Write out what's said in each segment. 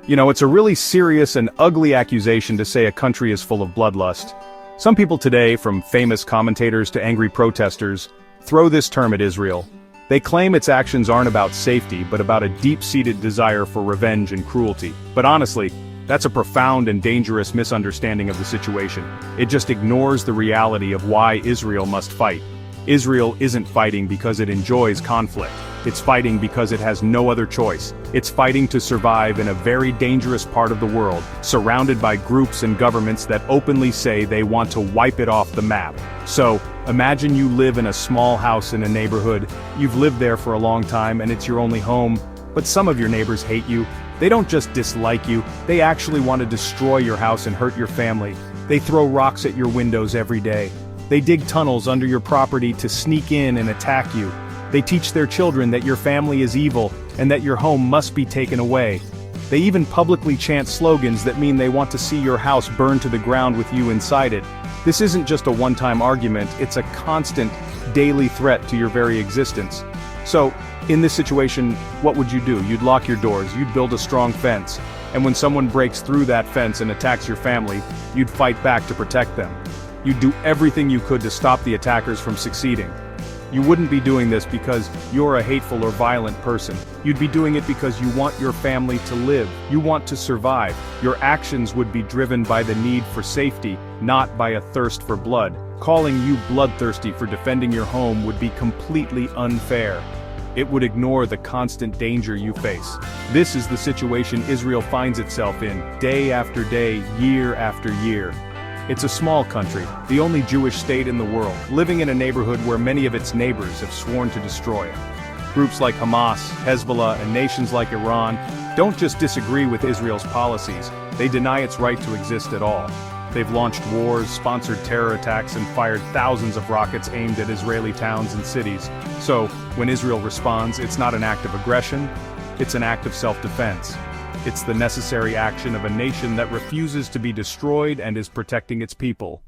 You know, it's a really serious and ugly accusation to say a country is full of bloodlust. Some people today, from famous commentators to angry protesters, throw this term at Israel. They claim its actions aren't about safety, but about a deep-seated desire for revenge and cruelty. But honestly, that's a profound and dangerous misunderstanding of the situation. It just ignores the reality of why Israel must fight. Israel isn't fighting because it enjoys conflict. It's fighting because it has no other choice. It's fighting to survive in a very dangerous part of the world, surrounded by groups and governments that openly say they want to wipe it off the map. So, imagine you live in a small house in a neighborhood. You've lived there for a long time and it's your only home, but some of your neighbors hate you. They don't just dislike you, they actually want to destroy your house and hurt your family. They throw rocks at your windows every day. They dig tunnels under your property to sneak in and attack you. They teach their children that your family is evil and that your home must be taken away. They even publicly chant slogans that mean they want to see your house burned to the ground with you inside it. This isn't just a one-time argument, it's a constant, daily threat to your very existence. So, in this situation, what would you do? You'd lock your doors, you'd build a strong fence, and when someone breaks through that fence and attacks your family, you'd fight back to protect them. You'd do everything you could to stop the attackers from succeeding. You wouldn't be doing this because you're a hateful or violent person. You'd be doing it because you want your family to live. You want to survive. Your actions would be driven by the need for safety, not by a thirst for blood. Calling you bloodthirsty for defending your home would be completely unfair. It would ignore the constant danger you face. This is the situation Israel finds itself in, day after day, year after year. It's a small country, the only Jewish state in the world, living in a neighborhood where many of its neighbors have sworn to destroy it. Groups like Hamas, Hezbollah, and nations like Iran don't just disagree with Israel's policies, they deny its right to exist at all. They've launched wars, sponsored terror attacks, and fired thousands of rockets aimed at Israeli towns and cities. So, when Israel responds, it's not an act of aggression, it's an act of self-defense. It's the necessary action of a nation that refuses to be destroyed and is protecting its people.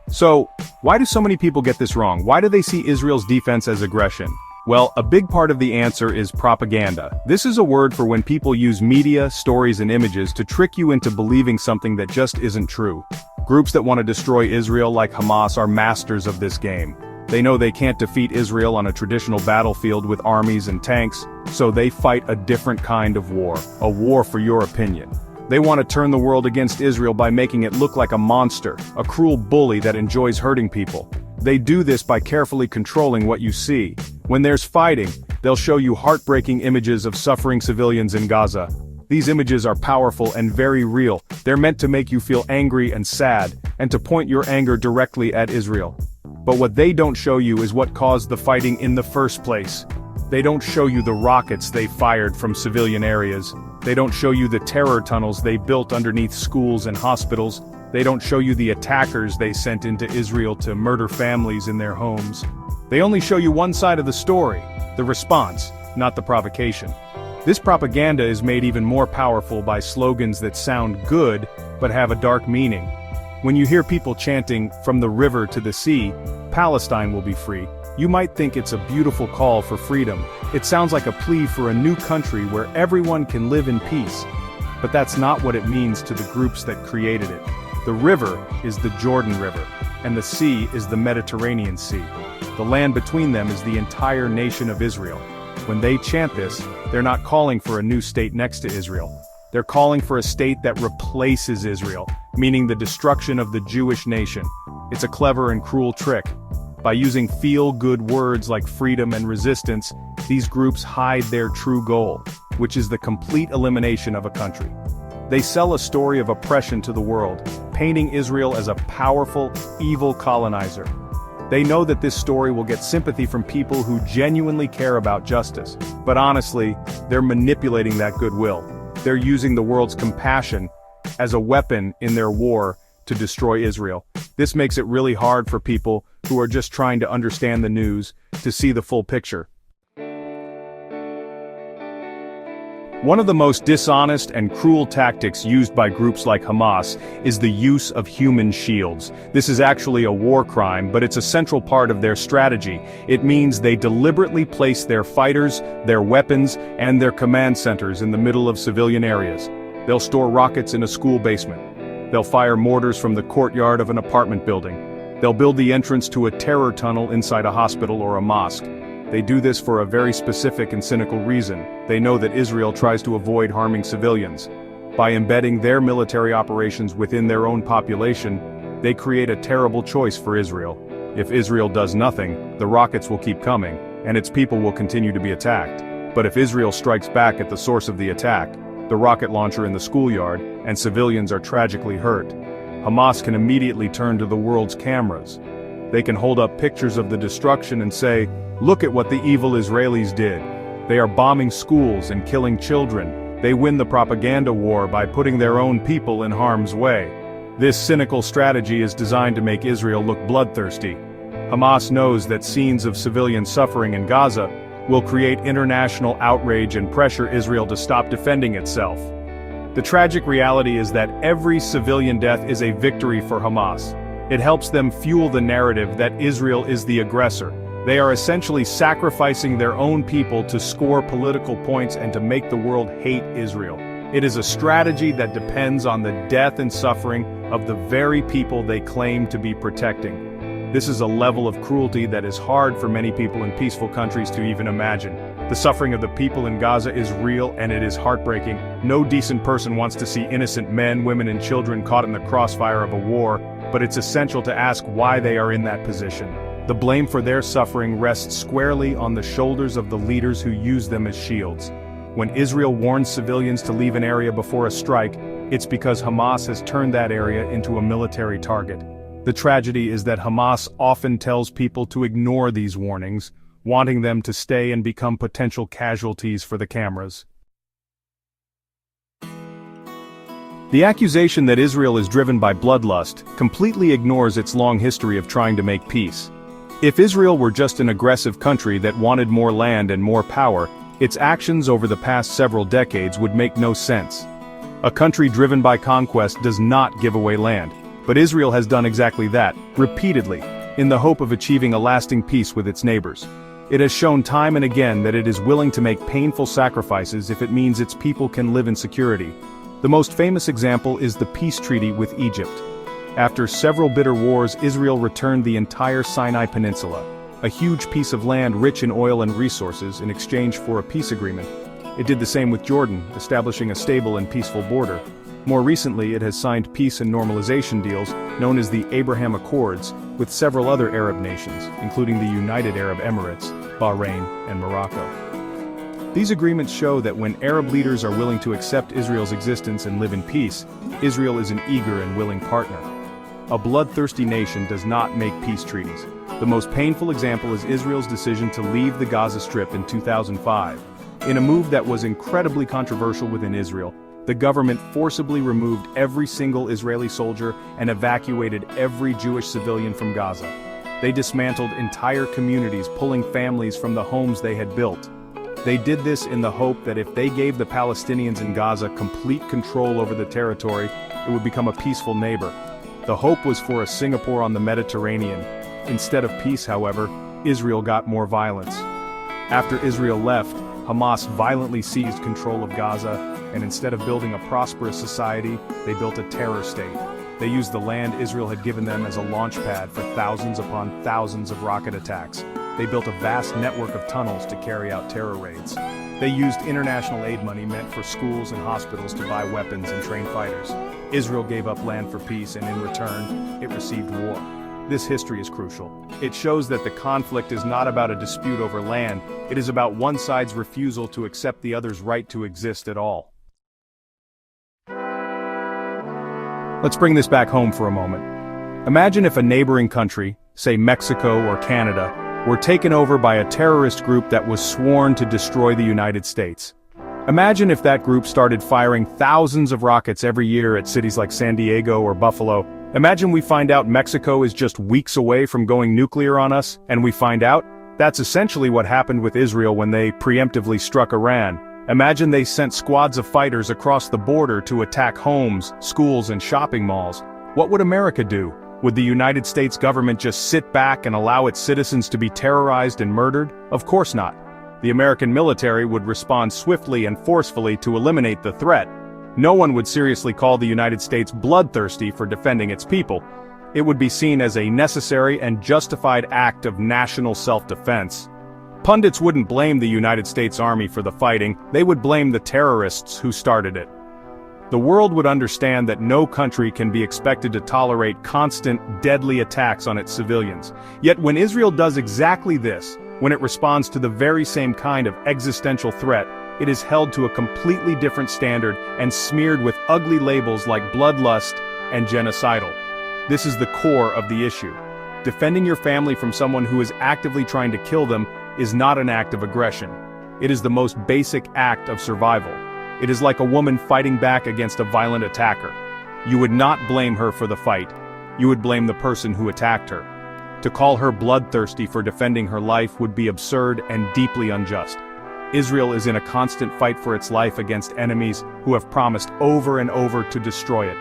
So, why do so many people get this wrong? Why do they see Israel's defense as aggression? Well, a big part of the answer is propaganda. This is a word for when people use media, stories, and images to trick you into believing something that just isn't true. Groups that want to destroy Israel, like Hamas, are masters of this game. They know they can't defeat Israel on a traditional battlefield with armies and tanks, so they fight a different kind of war, a war for your opinion. They want to turn the world against Israel by making it look like a monster, a cruel bully that enjoys hurting people. They do this by carefully controlling what you see. When there's fighting, they'll show you heartbreaking images of suffering civilians in Gaza. These images are powerful and very real. They're meant to make you feel angry and sad, and to point your anger directly at Israel. But what they don't show you is what caused the fighting in the first place. They don't show you the rockets they fired from civilian areas. They don't show you the terror tunnels they built underneath schools and hospitals. They don't show you the attackers they sent into Israel to murder families in their homes. They only show you one side of the story, the response, not the provocation. This propaganda is made even more powerful by slogans that sound good, but have a dark meaning. When you hear people chanting, "From the river to the sea, Palestine will be free," you might think it's a beautiful call for freedom. It sounds like a plea for a new country where everyone can live in peace. But that's not what it means to the groups that created it. The river is the Jordan River, and the sea is the Mediterranean Sea. The land between them is the entire nation of Israel. When they chant this, they're not calling for a new state next to Israel. They're calling for a state that replaces Israel, meaning the destruction of the Jewish nation. It's a clever and cruel trick. By using feel-good words like freedom and resistance, these groups hide their true goal, which is the complete elimination of a country. They sell a story of oppression to the world, painting Israel as a powerful, evil colonizer. They know that this story will get sympathy from people who genuinely care about justice. But honestly, they're manipulating that goodwill. They're using the world's compassion as a weapon in their war to destroy Israel. This makes it really hard for people who are just trying to understand the news to see the full picture. One of the most dishonest and cruel tactics used by groups like Hamas is the use of human shields. This is actually a war crime, but it's a central part of their strategy. It means they deliberately place their fighters, their weapons, and their command centers in the middle of civilian areas. They'll store rockets in a school basement. They'll fire mortars from the courtyard of an apartment building. They'll build the entrance to a terror tunnel inside a hospital or a mosque. They do this for a very specific and cynical reason. They know that Israel tries to avoid harming civilians. By embedding their military operations within their own population, they create a terrible choice for Israel. If Israel does nothing, the rockets will keep coming, and its people will continue to be attacked. But if Israel strikes back at the source of the attack, the rocket launcher in the schoolyard, and civilians are tragically hurt, Hamas can immediately turn to the world's cameras. They can hold up pictures of the destruction and say, "Look at what the evil Israelis did. They are bombing schools and killing children. They win the propaganda war by putting their own people in harm's way." This cynical strategy is designed to make Israel look bloodthirsty. Hamas knows that scenes of civilian suffering in Gaza will create international outrage and pressure Israel to stop defending itself. The tragic reality is that every civilian death is a victory for Hamas. It helps them fuel the narrative that Israel is the aggressor. They are essentially sacrificing their own people to score political points and to make the world hate Israel. It is a strategy that depends on the death and suffering of the very people they claim to be protecting. This is a level of cruelty that is hard for many people in peaceful countries to even imagine. The suffering of the people in Gaza is real and it is heartbreaking. No decent person wants to see innocent men, women, and children caught in the crossfire of a war, but it's essential to ask why they are in that position. The blame for their suffering rests squarely on the shoulders of the leaders who use them as shields. When Israel warns civilians to leave an area before a strike, it's because Hamas has turned that area into a military target. The tragedy is that Hamas often tells people to ignore these warnings, wanting them to stay and become potential casualties for the cameras. The accusation that Israel is driven by bloodlust completely ignores its long history of trying to make peace. If Israel were just an aggressive country that wanted more land and more power, its actions over the past several decades would make no sense. A country driven by conquest does not give away land, but Israel has done exactly that, repeatedly, in the hope of achieving a lasting peace with its neighbors. It has shown time and again that it is willing to make painful sacrifices if it means its people can live in security. The most famous example is the peace treaty with Egypt. After several bitter wars, Israel returned the entire Sinai Peninsula, a huge piece of land rich in oil and resources, in exchange for a peace agreement. It did the same with Jordan, establishing a stable and peaceful border. More recently, it has signed peace and normalization deals, known as the Abraham Accords, with several other Arab nations, including the United Arab Emirates, Bahrain, and Morocco. These agreements show that when Arab leaders are willing to accept Israel's existence and live in peace, Israel is an eager and willing partner. A bloodthirsty nation does not make peace treaties. The most painful example is Israel's decision to leave the Gaza Strip in 2005. In a move that was incredibly controversial within Israel, the government forcibly removed every single Israeli soldier and evacuated every Jewish civilian from Gaza. They dismantled entire communities, pulling families from the homes they had built. They did this in the hope that if they gave the Palestinians in Gaza complete control over the territory, it would become a peaceful neighbor. The hope was for a Singapore on the Mediterranean. Instead of peace, however, Israel got more violence. After Israel left, Hamas violently seized control of Gaza, and instead of building a prosperous society, they built a terror state. They used the land Israel had given them as a launch pad for thousands upon thousands of rocket attacks. They built a vast network of tunnels to carry out terror raids. They used international aid money meant for schools and hospitals to buy weapons and train fighters. Israel gave up land for peace, and in return, it received war. This history is crucial. It shows that the conflict is not about a dispute over land, it is about one side's refusal to accept the other's right to exist at all. Let's bring this back home for a moment. Imagine if a neighboring country, say Mexico or Canada, were taken over by a terrorist group that was sworn to destroy the United States. Imagine if that group started firing thousands of rockets every year at cities like San Diego or Buffalo. Imagine we find out Mexico is just weeks away from going nuclear on us, and we find out that's essentially what happened with Israel when they preemptively struck Iran. Imagine they sent squads of fighters across the border to attack homes, schools, and shopping malls. What would America do? Would the United States government just sit back and allow its citizens to be terrorized and murdered? Of course not. The American military would respond swiftly and forcefully to eliminate the threat. No one would seriously call the United States bloodthirsty for defending its people. It would be seen as a necessary and justified act of national self-defense. Pundits wouldn't blame the United States Army for the fighting, they would blame the terrorists who started it. The world would understand that no country can be expected to tolerate constant, deadly attacks on its civilians. Yet when Israel does exactly this, when it responds to the very same kind of existential threat, it is held to a completely different standard and smeared with ugly labels like bloodlust and genocidal. This is the core of the issue. Defending your family from someone who is actively trying to kill them is not an act of aggression. It is the most basic act of survival. It is like a woman fighting back against a violent attacker. You would not blame her for the fight. You would blame the person who attacked her. To call her bloodthirsty for defending her life would be absurd and deeply unjust. Israel is in a constant fight for its life against enemies who have promised over and over to destroy it.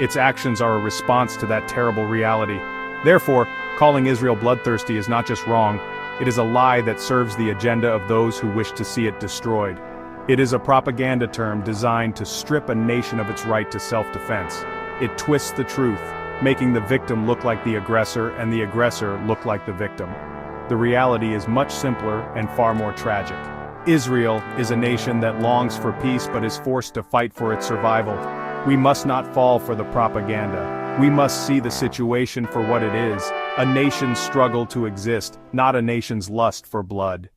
Its actions are a response to that terrible reality. Therefore, calling Israel bloodthirsty is not just wrong, it is a lie that serves the agenda of those who wish to see it destroyed. It is a propaganda term designed to strip a nation of its right to self-defense. It twists the truth, making the victim look like the aggressor and the aggressor look like the victim. The reality is much simpler and far more tragic. Israel is a nation that longs for peace but is forced to fight for its survival. We must not fall for the propaganda. We must see the situation for what it is, a nation's struggle to exist, not a nation's lust for blood.